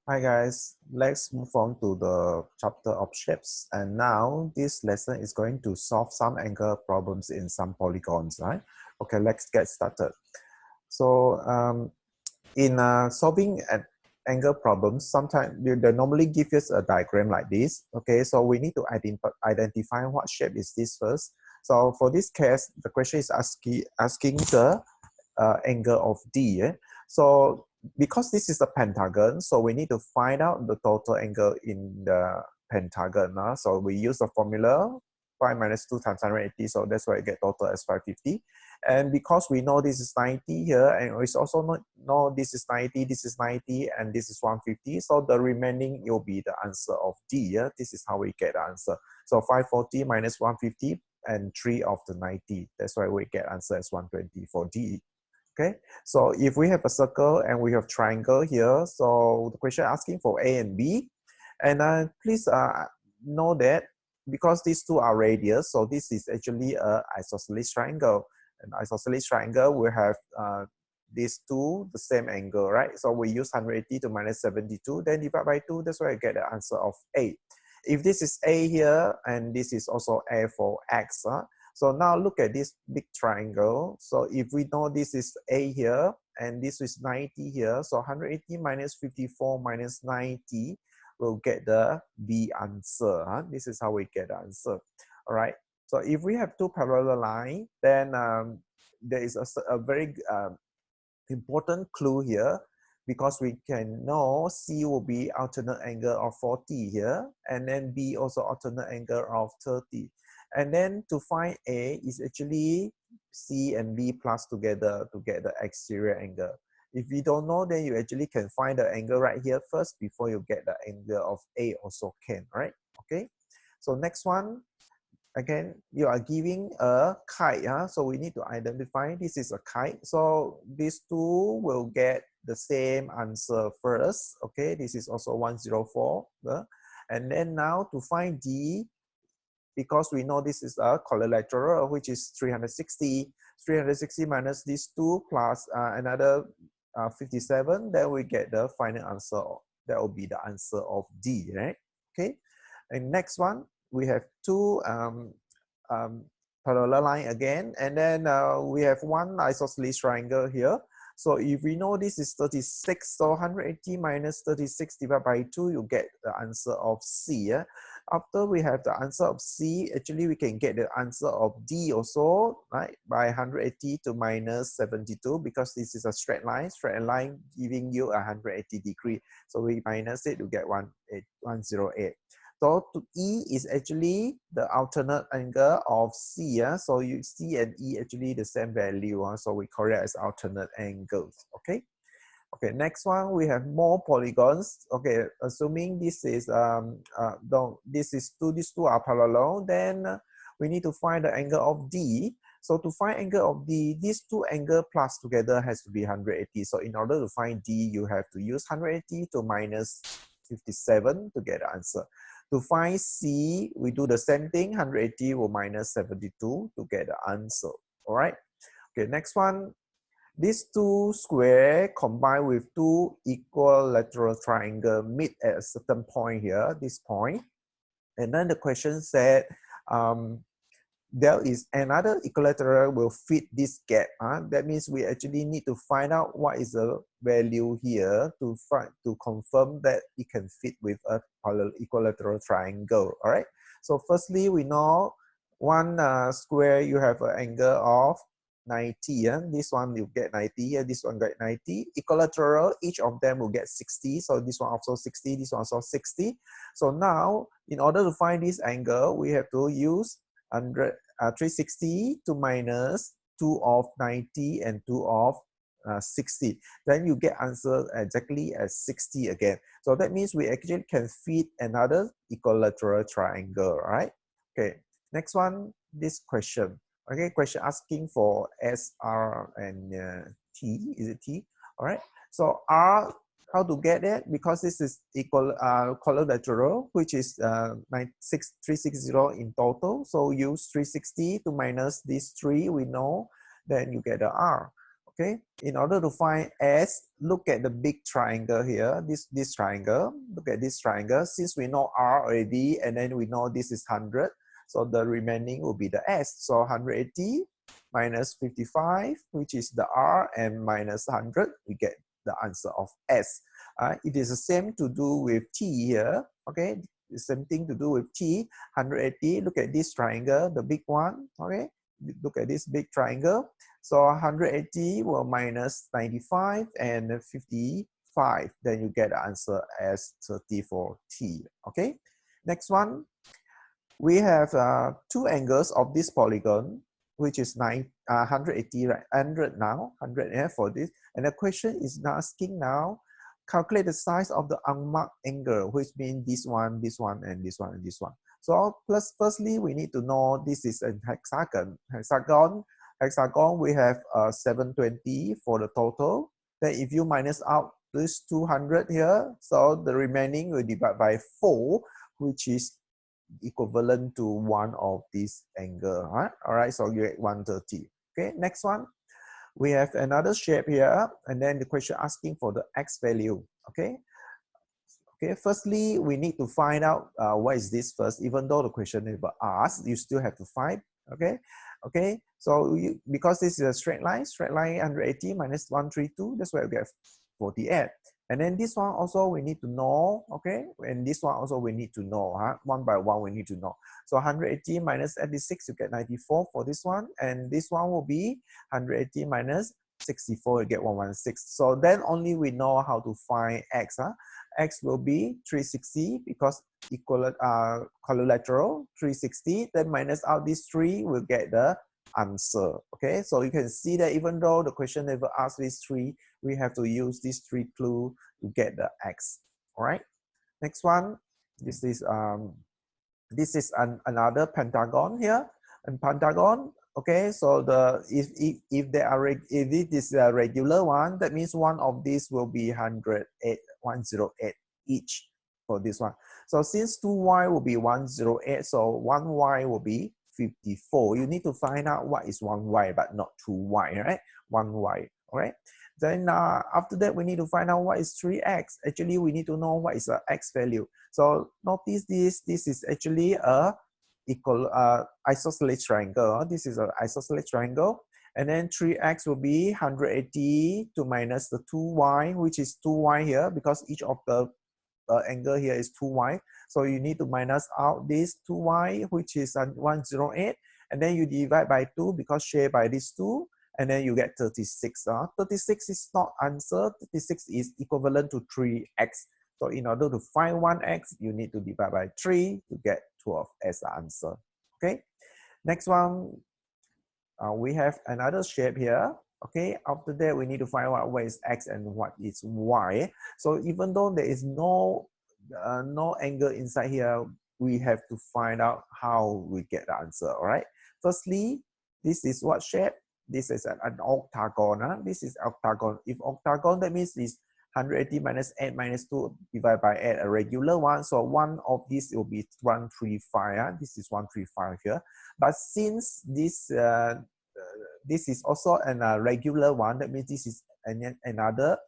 Hi guys, let's move on to the chapter of shapes. And now this lesson is going to solve some angle problems in some polygons, right? Okay, let's get started. So in solving an angle problems, sometimes they normally give us a diagram like this. Okay, so we need to identify what shape is this first. So for this case, the question is asking the angle of D. So because this is a pentagon, so we need to find out the total angle in the pentagon. So we use the formula 5 minus 2 times 180, so that's why I get total as 550. And because we know this is 90 here, and we also know this is 90, this is 90, and this is 150, so the remaining will be the answer of D. Yeah? This is how we get the answer. So 540 minus 150 and 3 of the 90. That's why we get answer as 120 for D. Okay, so if we have a circle and we have triangle here, so the question asking for A and B, and please know that because these two are radius, so this is actually a isosceles triangle. An isosceles triangle will have these two the same angle, right? So we use 180 to minus 72, then divide by 2, that's why I get the answer of A. If this is A here, and this is also A for X, so now look at this big triangle. So if we know this is A here, and this is 90 here, so 180 minus 54 minus 90 will get the B answer. This is how we get the answer. All right. So if we have two parallel lines, then there is a very important clue here, because we can know C will be alternate angle of 40 here, and then B also alternate angle of 30. And then to find A is actually C and B plus together to get the exterior angle. If you don't know, then you actually can find the angle right here first before you get the angle of A also can, right? Okay. So next one, again, you are giving a kite. So we need to identify this is a kite. So these two will get the same answer first. Okay, this is also 104. And then now to find D, because we know this is a quadrilateral, which is 360. 360 minus these two plus another 57, then we get the final answer. That will be the answer of D, right? Okay. And next one, we have two um, parallel line again, and then we have one isosceles triangle here. So if we know this is 36, so 180 minus 36 divided by 2, you get the answer of C. Yeah? After we have the answer of C, actually we can get the answer of D also, right? By 180 to minus 72, because this is a straight line giving you 180 degree. So we minus it to get 108. So to E is actually the alternate angle of C. So you C and E actually the same value. So we call it as alternate angles. Okay. Okay, next one, we have more polygons. Okay, assuming this is these two are parallel, then we need to find the angle of D. So to find angle of D, these two angles plus together has to be 180. So in order to find D, you have to use 180 to minus 57 to get the answer. To find C, we do the same thing, 180 will minus 72 to get the answer. All right. Okay, next one. These two square combined with two equilateral triangle meet at a certain point here, this point. And then the question said, there is another equilateral will fit this gap. That means we actually need to find out what is the value here to confirm that it can fit with a equilateral triangle. All right. So firstly, we know one square you have an angle of 90. This one you get 90, and this one get 90. Equilateral, each of them will get 60. So this one also 60, this one also 60. So now, in order to find this angle, we have to use 360 to minus 2 of 90 and 2 of 60. Then you get answer exactly as 60 again. So that means we actually can fit another equilateral triangle, right? Okay, next one, this question. Okay, question asking for S, R, and T. Is it T? All right. So R, how to get it? Because this is quadrilateral, which is 360 in total. So use 360 to minus these 3, we know, then you get the R. Okay, in order to find S, look at the big triangle here, this triangle. Look at this triangle. Since we know R already, and then we know this is 100, so the remaining will be the S. So 180 minus 55, which is the R, and minus 100, we get the answer of S. It is the same to do with T here. Okay, the same thing to do with T. 180, look at this triangle, the big one. Okay, look at this big triangle. So 180 will minus 95 and 55. Then you get the answer as 30 for T. Okay. Next one, we have two angles of this polygon, which is 180, right? 100 now, 100 yeah, for this. And the question is asking now, calculate the size of the unmarked angle, which means this one, this one, and this one, and this one. So firstly, we need to know this is a hexagon. Hexagon, we have 720 for the total. Then if you minus out this 200 here, so the remaining will divide by 4, which is equivalent to one of these angle. Right? All right, so you get 130. Okay, next one. We have another shape here, and then the question asking for the x value. Okay. Okay, firstly, we need to find out what is this first. Even though the question never asked, you still have to find. Okay, okay. So because this is a straight line 180 minus 132, that's why we get 48. And then this one also we need to know. Okay, and this one also we need to know. One by one we need to know. So 180 minus 86, you get 94 for this one, and this one will be 180 minus 64, you get 116. So then only we know how to find x. X will be 360 because equal quadrilateral 360. Then minus out these 3, we'll get the answer. Okay, so you can see that even though the question never asked these 3, we have to use these 3 clues to get the x. All right. Next one. This is another pentagon here. And pentagon. Okay, so if they are if it is a regular one, that means one of these will be 108 each for this one. So since 2y will be 108, so 1y will be 54. You need to find out what is 1y but not 2y, right? 1y, all right? Then after that, we need to find out what is 3x. Actually, we need to know what is the x value. So notice this is actually a equal isosceles triangle. This is an isosceles triangle. And then 3x will be 180 to minus the 2y, which is 2y here, because each of the angle here is 2y. So you need to minus out this 2y, which is 108. And then you divide by 2 because shared by these 2. And then you get 36. 36 is not answer. 36 is equivalent to 3x. So in order to find 1x, you need to divide by 3 to get 12 as the answer. Okay. Next one, we have another shape here. Okay. After that, we need to find out what is x and what is y. So even though there is no angle inside here, we have to find out how we get the answer. All right. Firstly, this is what shape? This is an octagon. This is octagon. If octagon, that means it's 180 minus 8 minus 2 divided by 8, a regular one. So one of these will be 135. This is 135 here. But since this is also a regular one, that means this is another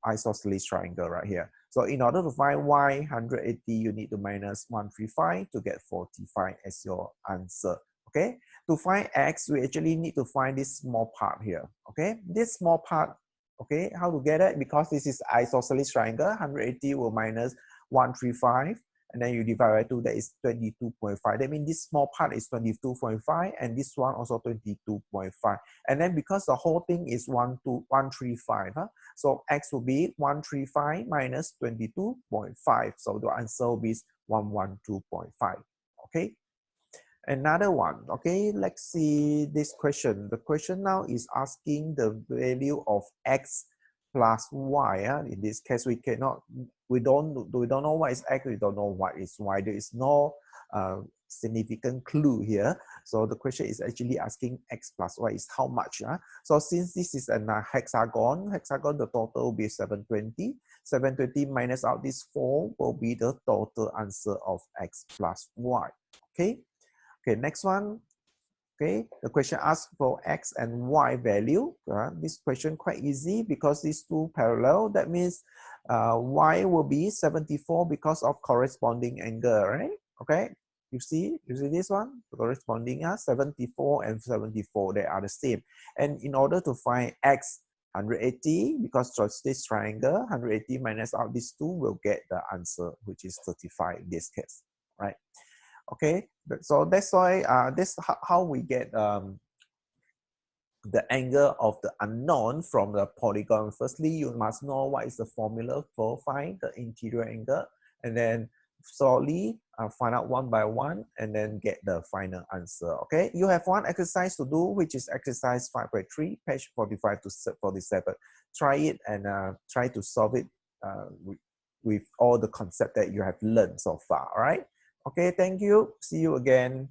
isosceles triangle right here. So in order to find y 180, you need to minus 135 to get 45 as your answer. Okay, to find x, we actually need to find this small part here. Okay, this small part, okay, how to get it? Because this is isosceles triangle, 180 will minus 135, and then you divide by 2, that is 22.5. That means this small part is 22.5, and this one also 22.5. And then because the whole thing is 135, so x will be 135 minus 22.5. So the answer will be 112.5. Okay. Another one, okay, let's see this question. The question now is asking the value of x plus y. In this case, we don't know what is x, we don't know what is y. There is no significant clue here. So the question is actually asking x plus y is how much. So since this is a hexagon, the total will be 720. 720 minus out this 4 will be the total answer of x plus y. Okay. Okay, next one. Okay, the question asks for x and y value. This question quite easy because these two parallel. That means y will be 74 because of corresponding angle, right? Okay, you see this one? The corresponding 74 and 74, they are the same. And in order to find x, 180, because it's this triangle, 180 minus out these two will get the answer, which is 35 in this case, right? Okay, so that's why this how we get the angle of the unknown from the polygon. Firstly, you must know what is the formula for find the interior angle, and then slowly find out one by one, and then get the final answer. Okay, you have one exercise to do, which is exercise 5.3, page 45 to 47. Try it and try to solve it with all the concept that you have learned so far. All right. Okay, thank you. See you again.